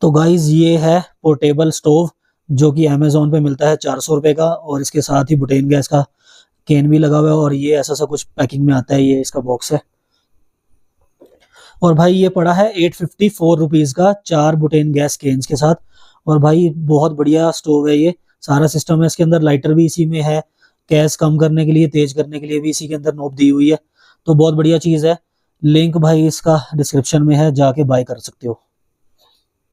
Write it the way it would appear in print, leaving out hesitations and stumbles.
तो गाइज ये है पोर्टेबल स्टोव, जो कि अमेजोन पे मिलता है 400 रुपये का, और इसके साथ ही बुटेन गैस का कैन भी लगा हुआ है, और ये ऐसा सा कुछ पैकिंग में आता है, ये इसका बॉक्स है। और भाई ये पड़ा है 854 रुपीज़ का 4 बुटेन गैस केन्स के साथ। और भाई बहुत बढ़िया स्टोव है ये, सारा सिस्टम है इसके अंदर, लाइटर भी इसी में है, गैस कम करने के लिए, तेज करने के लिए भी इसी के अंदर नॉब दी हुई है। तो बहुत बढ़िया चीज़ है। लिंक भाई इसका डिस्क्रिप्शन में है, जाके बाय कर सकते हो।